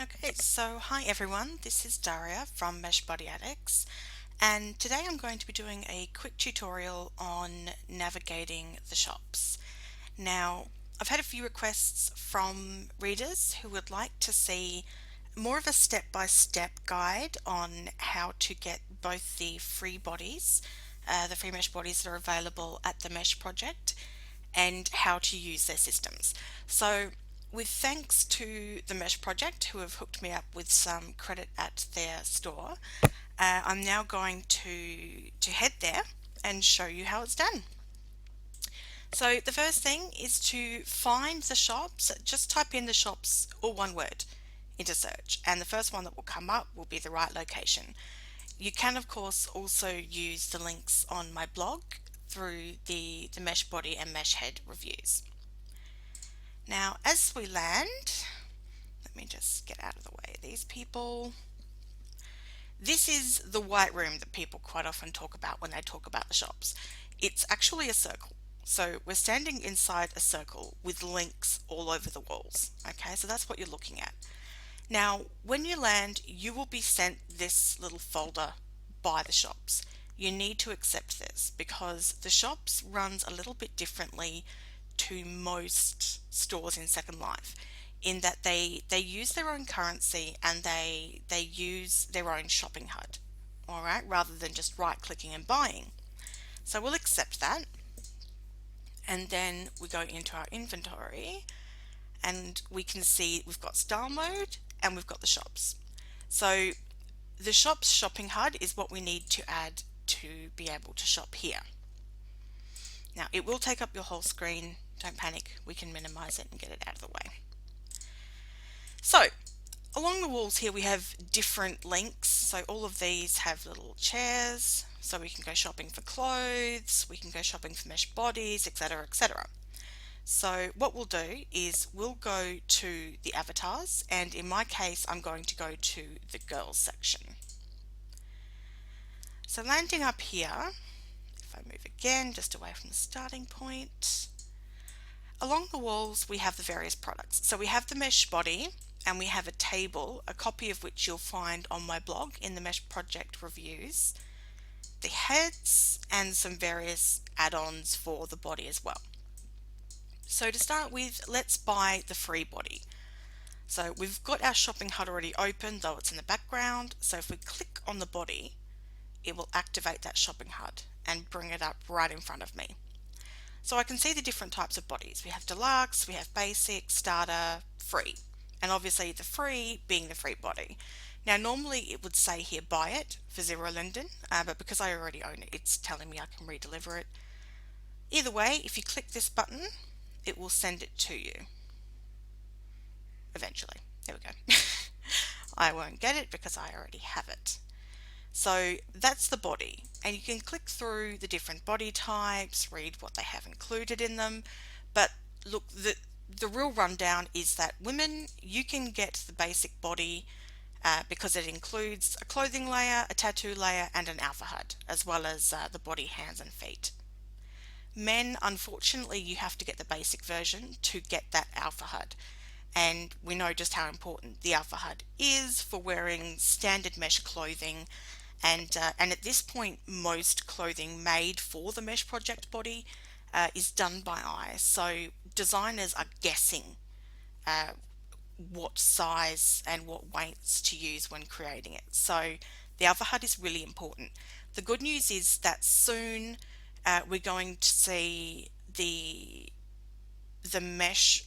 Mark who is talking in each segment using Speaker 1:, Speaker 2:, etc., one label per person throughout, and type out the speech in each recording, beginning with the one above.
Speaker 1: Okay, so hi everyone, this is Daria from Mesh Body Addicts, and today I'm going to be doing a quick tutorial on navigating the shops. Now, I've had a few requests from readers who would like to see more of a step-by-step guide on how to get both the free bodies, the free mesh bodies that are available at the Mesh project, and how to use their systems. So with thanks to the Mesh project who have hooked me up with some credit at their store, I'm now going to head there and show you how it's done. So the first thing is to find the shops. Just type in the shops, or one word, into search, and the first one that will come up will be the right location. You can of course also use the links on my blog through the mesh body and mesh head reviews. Now as we land, let me just get out of the way of these people. This is the white room that people quite often talk about when they talk about the shops. It's actually a circle. So we're standing inside a circle with links all over the walls. Okay, so that's what you're looking at. Now, when you land, you will be sent this little folder by the shops. You need to accept this because the shops runs a little bit differently to most stores in Second Life, in that they use their own currency and they use their own shopping HUD, all right, rather than just right clicking and buying. So we'll accept that, and then we go into our inventory and we can see we've got style mode and we've got the shops. So the shop's shopping HUD is what we need to add to be able to shop here. Now it will take up your whole screen, don't panic, we can minimize it and get it out of the way. So along the walls here we have different links, so all of these have little chairs, so we can go shopping for clothes, we can go shopping for mesh bodies, etc, etc. So what we'll do is we'll go to the avatars, and in my case I'm going to go to the girls section. So landing up here, if I move again just away from the starting point, along the walls we have the various products. So we have the mesh body and we have a table, a copy of which you'll find on my blog in the mesh project reviews, the heads and some various add-ons for the body as well. So to start with, let's buy the free body. So we've got our shopping HUD already open, though it's in the background. So if we click on the body, it will activate that shopping HUD and bring it up right in front of me. So I can see the different types of bodies. We have deluxe, we have basic, starter, free, and obviously the free being the free body. Now normally it would say here buy it for 0 Linden, but because I already own it, it's telling me I can redeliver it. Either way, if you click this button, it will send it to you eventually. There we go. I won't get it because I already have it. So that's the body, and you can click through the different body types, read what they have included in them, but look, the real rundown is that women, you can get the basic body because it includes a clothing layer, a tattoo layer, and an alpha HUD, as well as the body, hands and feet. Men, unfortunately, you have to get the basic version to get that alpha HUD, and we know just how important the alpha HUD is for wearing standard mesh clothing, and at this point most clothing made for the mesh project body is done by eye, so designers are guessing what size and what weights to use when creating it. So the alpha HUD is really important. The good news is that soon we're going to see the mesh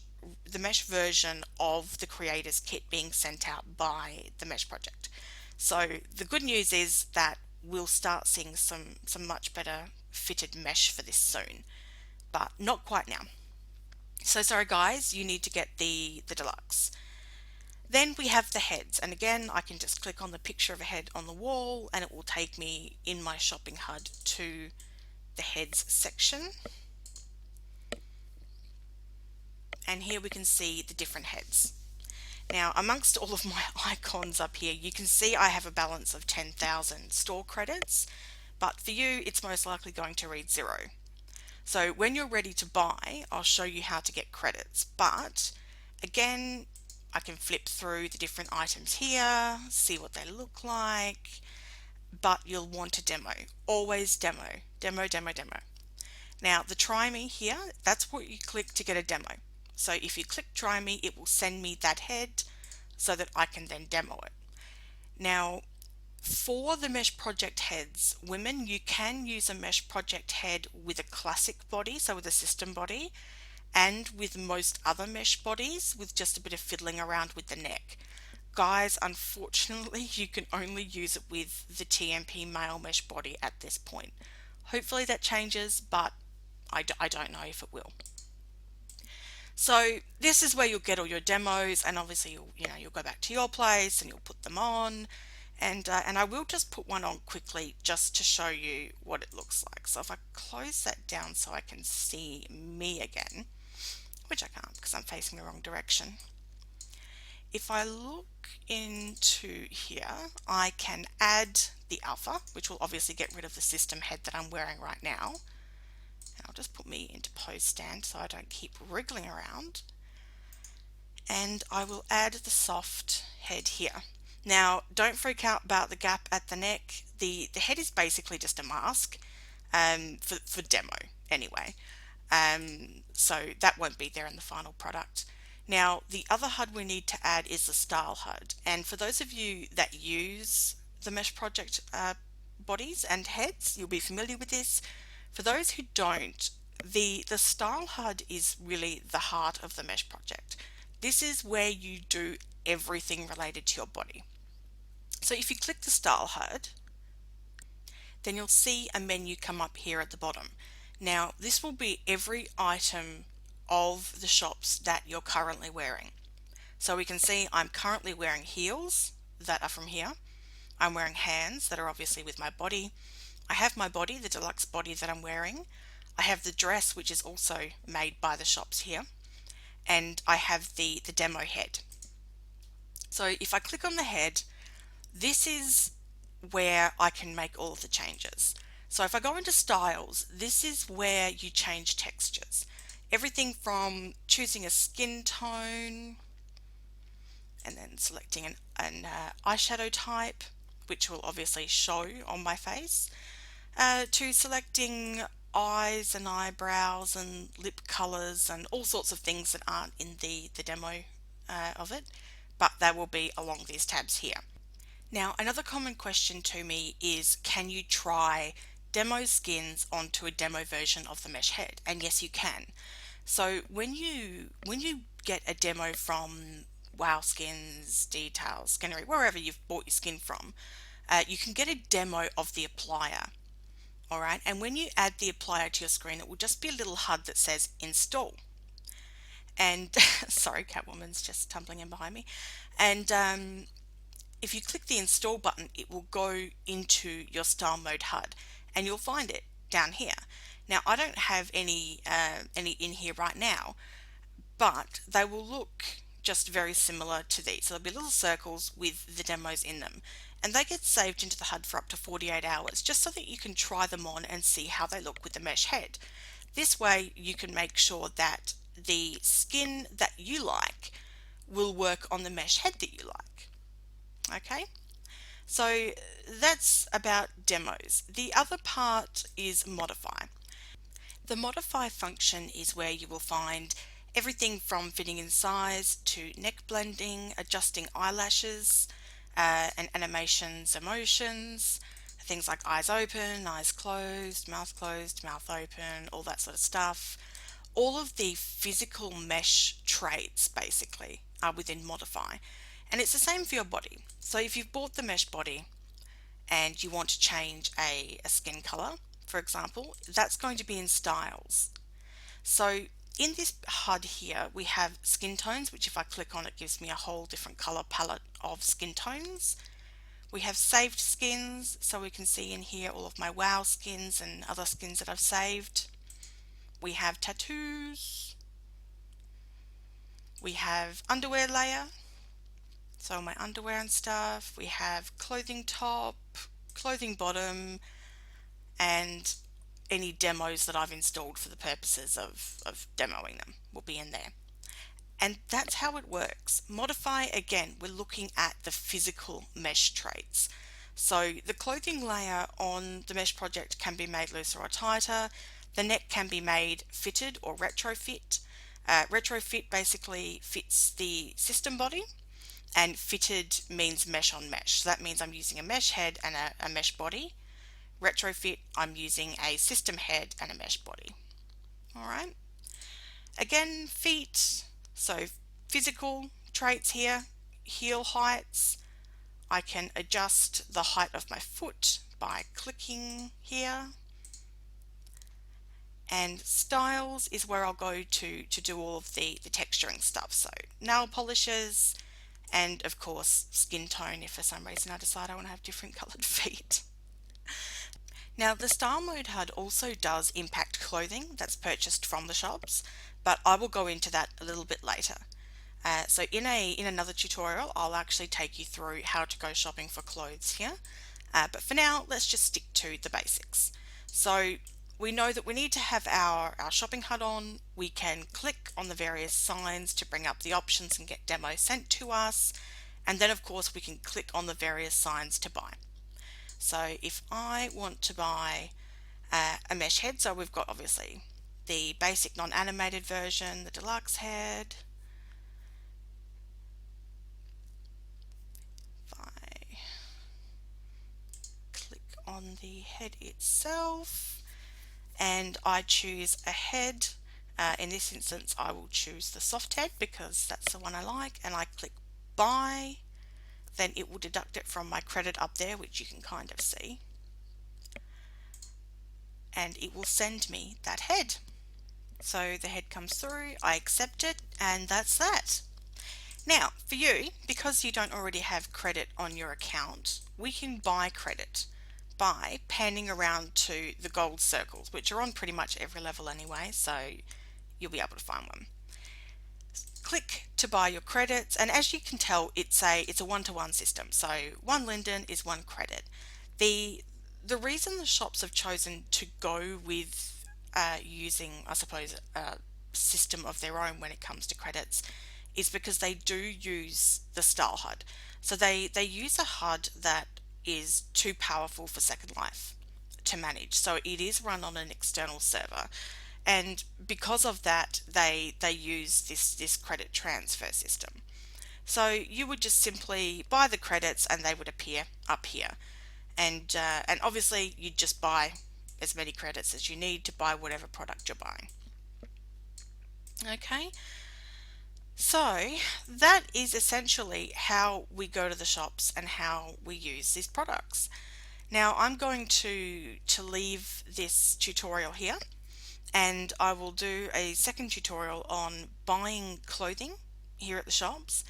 Speaker 1: version of the creators kit being sent out by the mesh project. So the good news is that we'll start seeing some much better fitted mesh for this soon, but not quite now. So sorry guys, you need to get the deluxe. Then we have the heads, and again I can just click on the picture of a head on the wall and it will take me in my shopping HUD to the heads section. And here we can see the different heads. Now amongst all of my icons up here, you can see I have a balance of 10,000 store credits, but for you it's most likely going to read 0. So when you're ready to buy, I'll show you how to get credits, but again, I can flip through the different items here, see what they look like, but you'll want a demo. Always demo, demo, demo, demo. Now the try me here, that's what you click to get a demo. So if you click try me, it will send me that head so that I can then demo it. Now for the mesh project heads, women, you can use a mesh project head with a classic body, so with a system body, and with most other mesh bodies with just a bit of fiddling around with the neck. Guys, unfortunately, you can only use it with the TMP male mesh body at this point. Hopefully that changes, but I don't know if it will. So this is where you'll get all your demos, and obviously you'll go back to your place and you'll put them on, and I will just put one on quickly just to show you what it looks like. So if I close that down so I can see me again, which I can't because I'm facing the wrong direction. If I look into here, I can add the alpha, which will obviously get rid of the system head that I'm wearing right now. And I'll just put me into pose stand so I don't keep wriggling around. And I will add the soft head here. Now, don't freak out about the gap at the neck. The head is basically just a mask for demo anyway. So that won't be there in the final product. Now, the other HUD we need to add is the style HUD. And for those of you that use the Mesh Project bodies and heads, you'll be familiar with this. For those who don't, the style HUD is really the heart of the Mesh Project. This is where you do everything related to your body. So if you click the style HUD, then you'll see a menu come up here at the bottom. Now, this will be every item of the shops that you're currently wearing. So we can see I'm currently wearing heels that are from here. I'm wearing hands that are obviously with my body. I have my body, the deluxe body that I'm wearing. I have the dress, which is also made by the shops here. And I have the demo head. So if I click on the head, this is where I can make all of the changes. So if I go into styles, this is where you change textures. Everything from choosing a skin tone and then selecting an eyeshadow type, which will obviously show on my face, to selecting eyes and eyebrows and lip colors and all sorts of things that aren't in the demo of it, but they will be along these tabs here. Now, another common question to me is, can you try demo skins onto a demo version of the mesh head? And yes, you can. So when you get a demo from Wow Skins, Details, Skinnery, wherever you've bought your skin from, you can get a demo of the applier. Alright, and when you add the applier to your screen, it will just be a little HUD that says install. And sorry, Catwoman's just tumbling in behind me. And if you click the install button, it will go into your style mode HUD and you'll find it down here. Now, I don't have any in here right now, but they will look just very similar to these. So there'll be little circles with the demos in them, and they get saved into the HUD for up to 48 hours just so that you can try them on and see how they look with the mesh head. This way you can make sure that the skin that you like will work on the mesh head that you like. Okay, so that's about demos. The other part is modify. The modify function is where you will find everything from fitting in size to neck blending, adjusting eyelashes, and animations, emotions, things like eyes open, eyes closed, mouth open, all that sort of stuff. All of the physical mesh traits basically are within modify. And it's the same for your body. So if you've bought the mesh body and you want to change a skin color, for example, that's going to be in styles. So in this HUD here, we have skin tones, which if I click on it gives me a whole different color palette of skin tones. We have saved skins, so we can see in here all of my wow skins and other skins that I've saved. We have tattoos. We have underwear layer, so my underwear and stuff. We have clothing top, clothing bottom, and any demos that I've installed for the purposes of demoing them will be in there. And that's how it works. Modify, again, we're looking at the physical mesh traits. So the clothing layer on the mesh project can be made looser or tighter. The neck can be made fitted or retrofit. Retrofit basically fits the system body, and fitted means mesh on mesh. So that means I'm using a mesh head and a mesh body. Retrofit, I'm using a system head and a mesh body. All right. Again, feet. So physical traits here, heel heights. I can adjust the height of my foot by clicking here. And styles is where I'll go to do all of the texturing stuff. So nail polishes, and of course skin tone if for some reason I decide I want to have different coloured feet. Now the style mode HUD also does impact clothing that's purchased from the shops, but I will go into that a little bit later. So in another tutorial I'll actually take you through how to go shopping for clothes here, but for now let's just stick to the basics. So we know that we need to have our shopping HUD on. We can click on the various signs to bring up the options and get demos sent to us, and then of course we can click on the various signs to buy. So if I want to buy a mesh head, so we've got obviously the basic non-animated version, the deluxe head. If I click on the head itself and I choose a head, in this instance I will choose the soft head because that's the one I like, and I click buy, then it will deduct it from my credit up there, which you can kind of see, and it will send me that head. So the head comes through, I accept it, and that's that. Now for you, because you don't already have credit on your account, we can buy credit by panning around to the gold circles, which are on pretty much every level anyway, so you'll be able to find one. Click to buy your credits, and as you can tell, it's a one-to-one system. So one linden is one credit. The reason the shops have chosen to go with using, I suppose, a system of their own when it comes to credits is because they do use the style HUD. So they use a HUD that is too powerful for Second Life to manage. So it is run on an external server, and because of that they use this credit transfer system. So you would just simply buy the credits and they would appear up here, and obviously you'd just buy as many credits as you need to buy whatever product you're buying. Okay, so that is essentially how we go to the shops and how we use these products. Now I'm going to leave this tutorial here, and I will do a second tutorial on buying clothing here at the shops,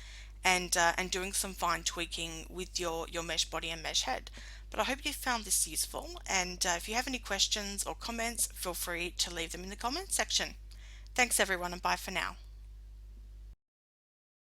Speaker 1: and doing some fine tweaking with your mesh body and mesh head. But I hope you found this useful, and if you have any questions or comments, feel free to leave them in the comments section. Thanks everyone, and bye for now.